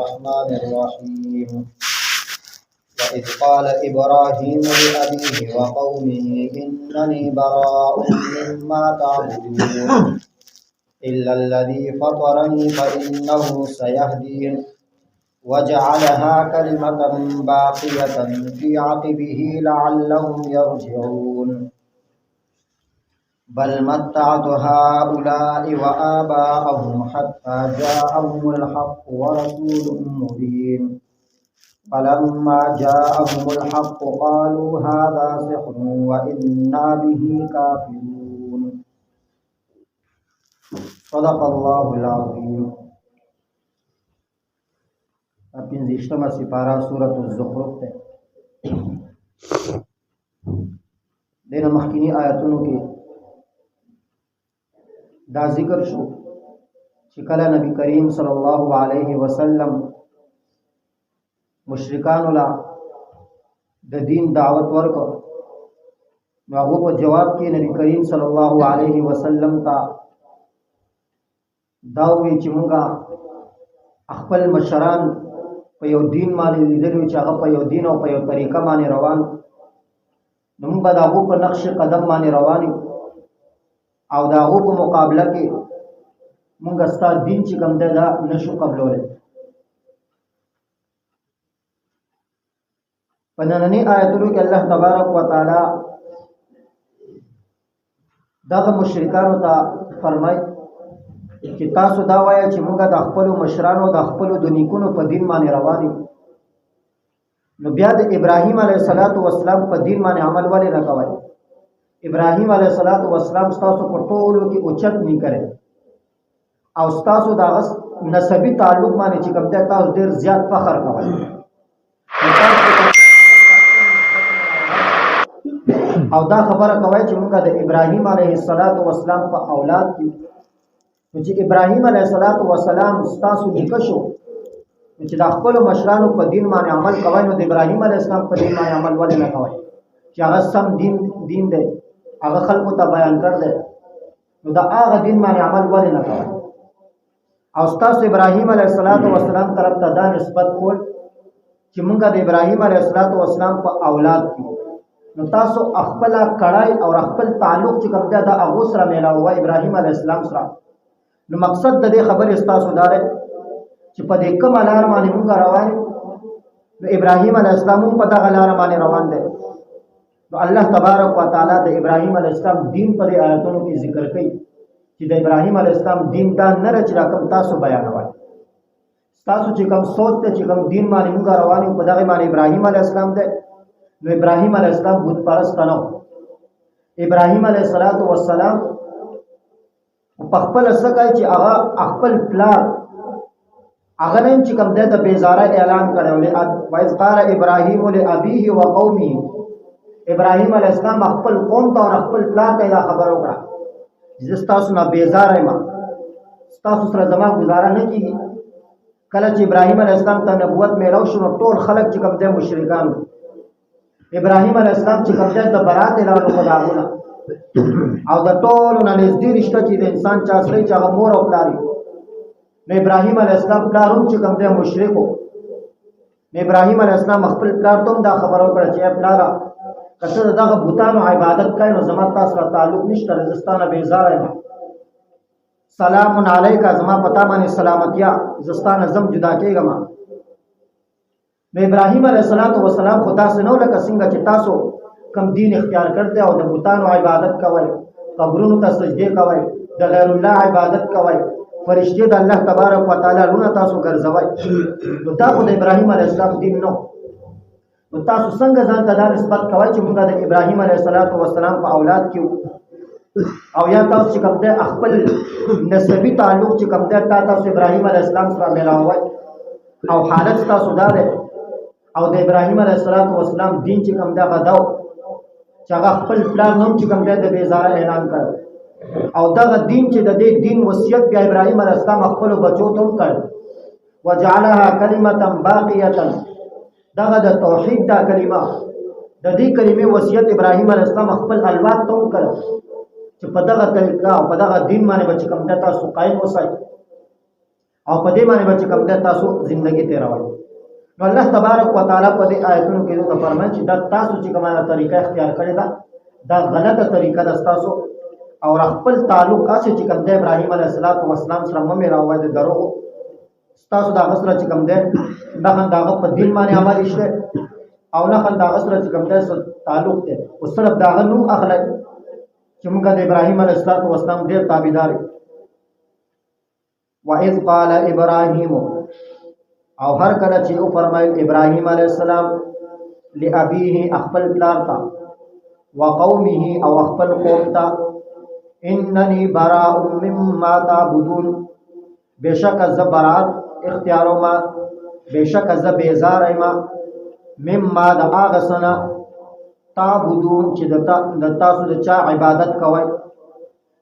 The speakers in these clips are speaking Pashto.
الرحمن الرحيم وإذ قال إبراهيم لأبيه وقومه إنني براء مما تعبدون إلا الذي فطرني فإنه سيهدين وجعلها كلمة باقية في عقبه لعلهم يرجعون بل متعت هؤلاء وآباءهم حتى جاءهم الحق ورسول مبين فلما جاءهم الحق قالوا هذا سحر وإنا به كافرون صدق الله العظيم. پنځشتمه سپاره سورة الزخرف ده. دینه مخکینی آیاتونو کې دا ذکر شو چې کله نبی کریم صلی الله علیه وسلم مشرکانو لا د دین دعوت ورکړ، نو هغه په جواب کې نبی کریم صلی الله علیه وسلم ته دا وی چې موږ خپل مشران په یو دین باندې لیدلو چې هغه په یو دین او په یو طریقه باندې روان، نو موږ د هغو په نقش قدم باندې روان یو او د هغو په مقابله کې موږ ستا دین چې کوم دی دا نشو قبلولی. په نننۍ آیتونو کې الله تبارک وتعالی دغه مشرکانو ته فرمایي چې تاسو دا وایه چې موږ د خپلو مشرانو د خپلو د نیکونو په دین باندې روان یو، نو بیا د ابراهیم علیه السلام په دین باندې عمل ولې نه کوئ؟ ابراهیم علیه السلام ستاسو په ټولو کې اوچت نه کړي او ستاسو د هغه نسبي تعلق باندې چې کوم دی تاسو ډېر زیات فخر کوئ. او دا خبره کوي چې موږ د ابراهیم علیه السلام په اولاد کې، نو چې ابراهیم علیه السلام ستاسو نیکه شو، نو چې د خپلو مشرانو په دین باندې عمل کوئ، نو د ابراهیم علیه السلام په دین باندې عمل ولې نه کوئ چې هغه سم دین دی، هغه خلکو ته بیان کړ دی، نو د هغه دین باندې عمل ولې نه کوئ؟ او ستاسو ابراهیم علیه السلام طرف ته دا نسبت کول چې موږ د ابراهیم علیه السلام په اولاد کې، نو تاسو خپل کړای او خپل تعلق چې کوم دی د هغو سره میلاوه ابراهیم علیه السلام سره. نو مقصد د دې خبرې ستاسو دا دی چې په دې کومه لار باندې موږ روان یو، نو ابراهیم علیه السلام هم په دغه لار باندې روان دی. نو الله تبارک وتعالی د ابراهیم علیه السلام دین په دې آیاتونو کې ذکر کوي چې د ابراهیم علیه السلام دین دا نه دی چې کوم تاسو بیانوئ. تاسو چې کوم سوچ ته چې کوم دین باندې موږ روان یو په دغه باندې ابراهیم علیه السلام دی. نو ابراهیم علیه السلام بت پرست نه و. ابراهیم علیه السلام په خپل څه کوي چې هغه خپل پلار هغه نن چې کوم دی د بیزاره اعلان کړی، وایذ قال ابراهیم لابیه وقومه، ابراهیم علیه السلام خپل قوم ته او خپل پلار ته دا خبره وکړه چې ستاسو نه بیزاره یم، ستاسو سره زما گزاره نه کېږي. کله چې ابراهیم علیه السلام ته نبوت میلاو شو، نو ټول خلک چې کوم دی مشرکان، ابراهیم علیه السلام چې کوم دی د برات اعلان وکړ د هغو نه، او د ټولو نه نږدې رشته چې د انسان چا سره چې هغه مور او پلار وي. نو ابراهیم علیه السلام پلار هم چې کوم دی مشرک و. نو ابراهیم علیه السلام خپل پلار ته هم دا خبره وکړه چې پلاره که ته د دغه بوتانو عبادت کوې، نو زما تا سره تعلق نشته، زه ستا نه بیزاره یم. سلام علیکه، زما په تا باندې سلامتیا، زه ستا نه ځم جدا کېږم. نو ابراهیم علیه السلام خو داسې نه و لکه څنګه چې تاسو کم دین اختیار کړی او د بوتانو عبادت کوئ، قبرونو ته سجدې کوئ، د غیر الله عبادت کوئ، فرشتې د الله تبارک وتعالی لونه تاسو ګرځوئ. نو دا خو د ابراهیم علیه السلام دین نه. نو تاسو څنګه ځان ته دا نسبت کوئ چې موږ د ابراهیم علیه السلام په اولاد کې، او یا تاسو چې کوم دی خپل نسبي تعلق چې کوم دی تاسو ابراهیم علیه السلام سره میلاوئ، او حالت تاسو دا دی، او د ابراهیم علیه السلام دین چې کوم دی هغه دا چې هغه خپل پلار نوم چې کوم دی د بیزاره اعلان کړ، او دغه دین چې د دې دین وصیت بیا ابراهیم علیه السلام خپلو بچو ته هم کړ، وجعلها کلمة باقیة، دغه د توحید دا کلمه د دې کلمې وصیت ابراهیم علیه السلام خپل اولاد ته هم کړ چې په دغه طریقه او په دغه دین باندې به چې کوم دی تاسو قایم اوسئ. او په دې باندې چې کوم د تاسو ژوندۍ تیروي. نو الله تبارک وتعالى په دې آیتونو کې دا فرمایي چې دا تاسو چې کومه طریقه اختیار کړې ده دا غلطه طریقه ده تاسو او خپل تعلق اسې چې کوم د ابراهیم علیه السلام سره مې راوړی د دروغ تاسو دا غسر چې کوم ده دا داغه په دین باندې عمل شته او نه خل دا غسر چې کوم ده تعلق ده او صرف دا نوم اخلي چې موږ د ابراهیم علیه السلام ډېر تابعدار یو. وَإِذْ قَالَ إِبْرَاهِيمُ او هر کله چې او فرمایل ابراهیم علیه السلام لأبيه خپل پلار ته وقومه او خپل قوم ته انني براء مما تعبدون بشک از برات اختیارو ما بشک از بیزار ما مما د هغه سنه تعبدون چې د تاسو د چا عبادت کوئ.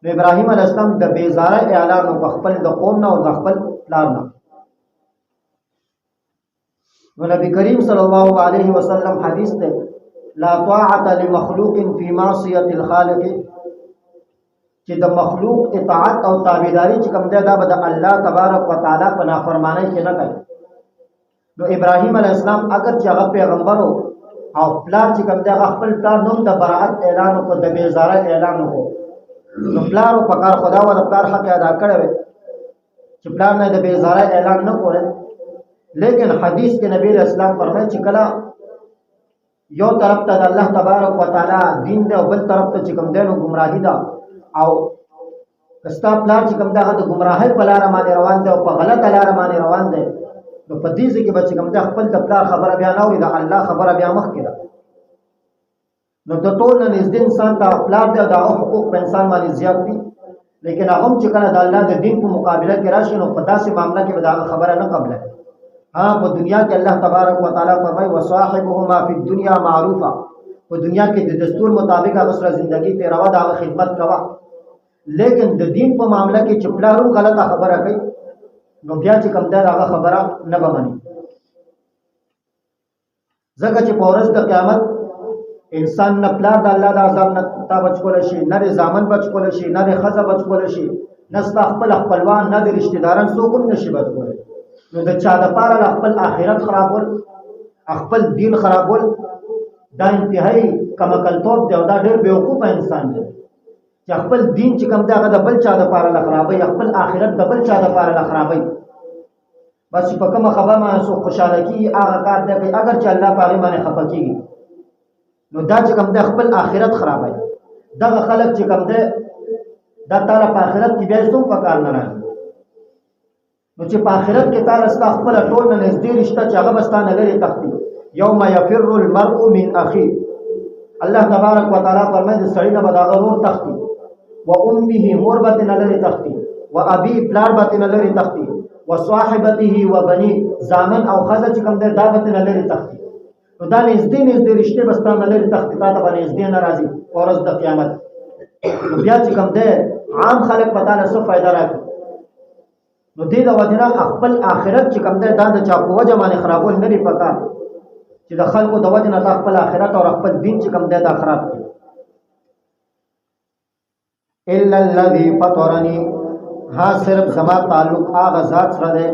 نو ابراهیم علیه السلام د بیزاره اعلان په خپل د قوم نه او د خپل پلار نه. نو نبی کریم صلی الله علیه وسلم حدیث ده لا طاعة لمخلوق فی معصیة الخالق چې د مخلوق اطاعت او تابعداري چې کوم ده دا به د الله تبارک وتعالى په نافرمانی کې نه کوي. نو ابراهیم علیه السلام اگر چې هغه پیغمبر او پلار چې کوم ده خپل پلار نوم د برائت اعلان وکړ د بیزاره اعلان وکړ نو پلار په کار خدا او د پلار حق ادا کړی چې پلار نه د بیزاره اعلان نه کوله. لیکن حدیث کې نبی اسلام فرمایي چې کله یو طرف ته د الله تبارک وتعالى دین دی او بل طرف ته چې کوم دی نو گمراهی ده او کستا پلار چې کوم دی د گمراهی په لار باندې روان دی او په غلطه لار باندې روان دی نو په دې ځکه به چې کوم دی خپل د پلار خبره بیا نه اوري د الله خبره بیا مخ کې ده. نو د ټول نه نږدې انسان ته پلار دی او د حقوق په انسان باندې زیات دي لیکن هغه چې کله د الله د دین په مقابله کې راشي نو په داسې معاملې کې به دا خبره نه قبله. हाँ वो दुनिया के अल्लाह तबारक व तआला फरमाए वसाहिबुहुमा फी दुनिया मारूफा वो दुनिया के दस्तूर मुताबिक अगसरा जिंदगी ते रवा दा खिदमत कवा लेकिन द दीन को मामला के चपलारू गलत खबर है नो बया च कम दर आगा खबर न बमनी जगह च पौरस द क़यामत इंसान न प्ला द अल्लाह द अजाब न ता बच को लशी न रे जामन बच को लशी न रे खजा बच को लशी न स्ताखपल खपलवान न दे रिश्तेदारन सोकुन नशी बच को نو د چا د پاره خپل آخرت خرابول خپل دین خرابول دا انتهایی کمکلتوب دی او دا ډېر بیوقوفه انسان دی چې خپل دین چې کوم دی هغه د بل چا د پاره خرابوي خپل آخرت د بل چا د پاره خرابوي بس په کومه خبره باندې سو خوشاله کی هغه کار دی اگر چې الله پاره باندې خپه کیږي نو دا چې کوم دی خپل آخرت خرابوي دغه خلک چې کوم دی دا تعالی په آخرت کې بیا څوم په کار نه راځي نو چې په آخرت کې تعالی ستا خپل ټول نه نږدې رشتہ چې هغه بستانه لري تختی یوم یفر المرء من اخیه الله تبارک وتعالى فرمایي د سړی نه بداغه ور تختی و امه مور بته نه لري تختی و ابي پلار بته نه لري تختی و صاحبته و بني زامن او خزه چې کوم د دعوت نه لري تختی نو دا نږدې رشتہ بستانه لري تختی تا ته نږدې ناراضي ورځ د قیامت بیا چې کوم د عام خلک پتا نه څه فائدہ راکړي نو دې د وجنه خپل آخرت چې کوم ده دا د چا په وجه باندې خرابول نه لري پکار چې د خلکو د وجنه د خپل آخرت او خپل دین چې کوم ده دا خراب کړي. الا الذي فطرني ها صرف زما تعلق هغه ذات سره ده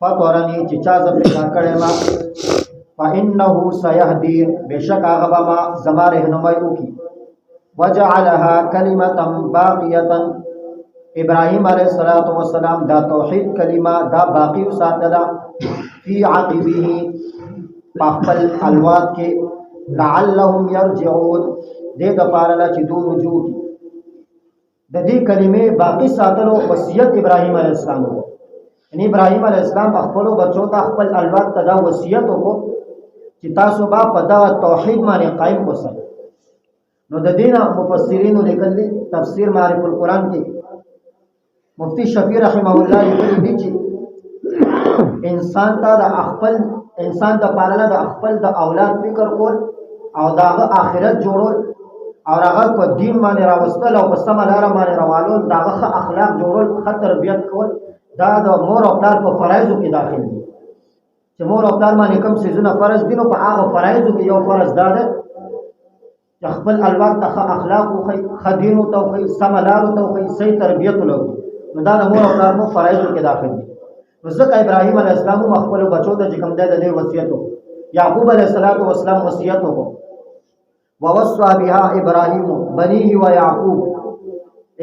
فطرني چې چا ز پیدا کړي ما فانه سيهدين بشک هغه ما زما رهنمایي وکي وجعلها كلمه باقيه ابراهیم علیہ السلام دا توحید کلمه دا باقی ساتلا فی عقبه پخپل الواد کې لعلهم يرجعون دې د پاره چې دوی رجوع کی د دې کلمې باقی ساتلو وصیت ابراهیم علیہ السلام وو. یعنی ابراهیم علیہ السلام خپل بچو ته خپل الواد ته دا وصیت وکړو چې تاسو با په دا توحید باندې قائم اوسئ. نو د دینه مفسرین لیکلي تفسیر معرف القرآن کې مفتی شفیع رحمه الله لیکلی دی چې انسان ته د خپل انسان د پالنه د خپل د اولاد فکر کول او داغه آخرت جوړول او هغه په دین باندې راوستل او په سم لار باندې روانول داغه اخلاق جوړول ښه تربیت کول دا د مور او پلار په فرایضو کې داخل دي چې مور او پلار باندې کوم څه فرض دي نو په هغه فرایضو کې یو فرض دا ده چې خپل اولاد ته اخلاق او خدین او سم لار او صحیح تربیت ولوي نو دا د مور او پلار په فرایضو کې داخل دي. نو ځکه ابراهیم علیه السلام هم خپلو بچو ته چې کوم دی د دې وصیت وکړو. یعقوب علیه السلام وصیت وکړو ووصى بها ابراهیم بنیه و یعقوب.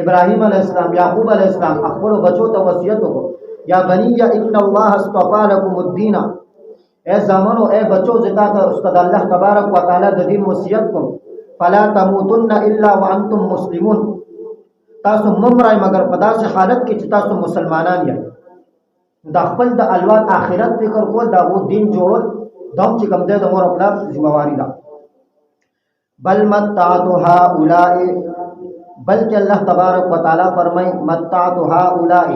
ابراهیم علیه السلام یعقوب علیه السلام خپلو بچو ته وصیت وکړو یا بنی ان الله اصطفى لكم الدین، اے زامنو اے بچو زتا ته استاد الله تبارک و تعالی د دین وصیت کوم فلا تموتن الا وانتم مسلمون، تاسو ممرای مگر په داسې حالت کې چې تاسو مسلمانان یې. د خپل د الوان آخرت فکر کول دا وو دین جوړول دم چې کوم دی د مور خپل ذمہواری ده. بل متعت هؤلاء، بلکې الله تبارک و تعالی فرمای متعت هؤلاء،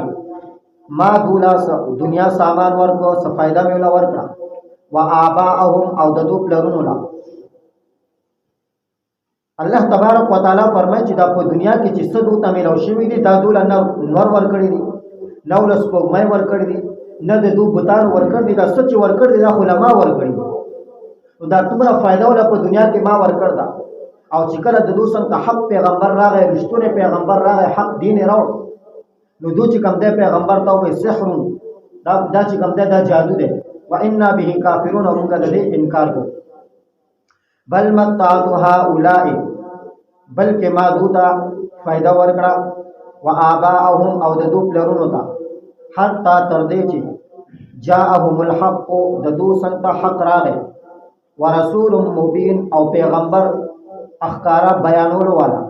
ما دولا دنیا سامان ورکو څه فائدہ میولا ورکړه و آباءهم او د دو پلرونو لا. الله تبارک و تعالی فرمای چې دا په دنیا کې چې څه دوته میلو شوی دي دا دوله نور ورکړي دي، نو له سپوږمۍ ورکړي دي، نه د دو بوتان ورکړي دي، دا سچ ورکړي دي، دا علماء ورکړي دي. نو دا څومره فائدہ ولا په دنیا کې ما ورکړ دا. او چې کله د دوسم ته حق پیغمبر راغی، رښتونه پیغمبر راغی، حق دین راو، نو دو چې کوم دی پیغمبر ته وایي سحر، دا چې کوم دی دا جادو دی، و انا به کافرون، او موږ د دې انکار کوو. بل متعت هؤلاء، بلکې ما دوته فائدہ ورکړه و آباءهم او د دو پلرونو ته حتی تر دې چې جاءهم الحق، د دو سنت حق راغی، ورسول مبین او پیغمبر اخکارا بیانولو والا.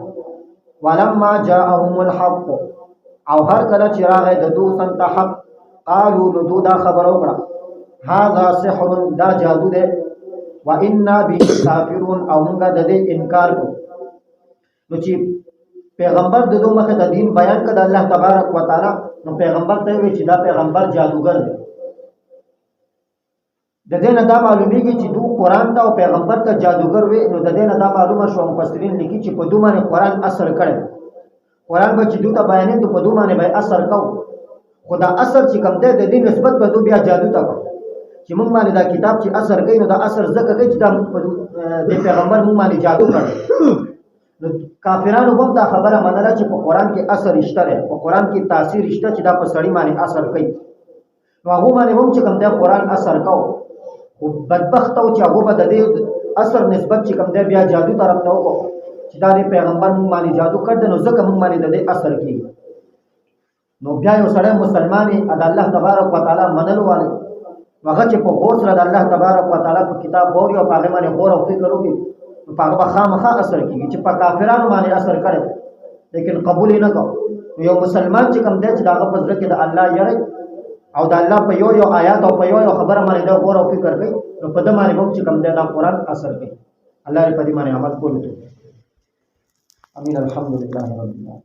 ولما جاءهم الحق، او هر کله چې راغی د دو سنت حق، قالوا نو دو دا خبر وکړه هذا سحر، دا جادو دی، و انا به کافرون، او موږ د دې انکار کوو. نو چې پیغمبر د دو مخه د دین بیان کړ د الله تبارک و تعالی، نو پیغمبر ته وی چې دا پیغمبر جادوګر دی. د دې نه دا معلومیږي چې دو قرآن ته او پیغمبر ته جادوګر وي. نو د دې نه دا معلومه شو مفسرین لیکي چې په دو باندې قرآن اثر کړي، قرآن به چې دو ته بیانې ته په دو باندې به اثر کو، خو دا اثر چې کوم دی د دې نسبت به دو بیا جادو ته کو چې موږ باندې دا کتاب چې اثر کوي، نو دا اثر ځکه کوي چې دا د پیغمبر موږ باندې جادو کړي. نو کافرانو هم دا خبره منله چې په قرآن کې اثر رشته ده، په قرآن کې تاثیر رشته چې دا په سړی باندې اثر کوي. نو هغه باندې هم چې کوم دی قرآن اثر کو، خو بدبخت او چې هغه به د دې اثر نسبت چې کوم دی بیا جادو طرف ته وکړو چې دا د پیغمبر موږ باندې جادو کړ، نو ځکه موږ باندې د دې اثر کیږي. نو بیا یو سړی مسلمان د الله تبارک و تعالی منلو والی، هغه چې په غور سره د الله تبارک و تعالی په کتاب غور او په هغه باندې غور او فکر وکړي، نو په هغه به خامخا اثر کیږي. چې په کافرانو باندې اثر کړي لیکن قبول یې نه کو. یو مسلمان چې کوم دی چې دا هغه په ځل کې د الله یری او د الله په یو آیات او په یو خبره باندې دا غور او فکر کوي، نو په دې باندې هم چې کوم دی دا قرآن اثر کوي. الله دې په دې باندې عمل کولو. امين. الحمد لله رب العالمين.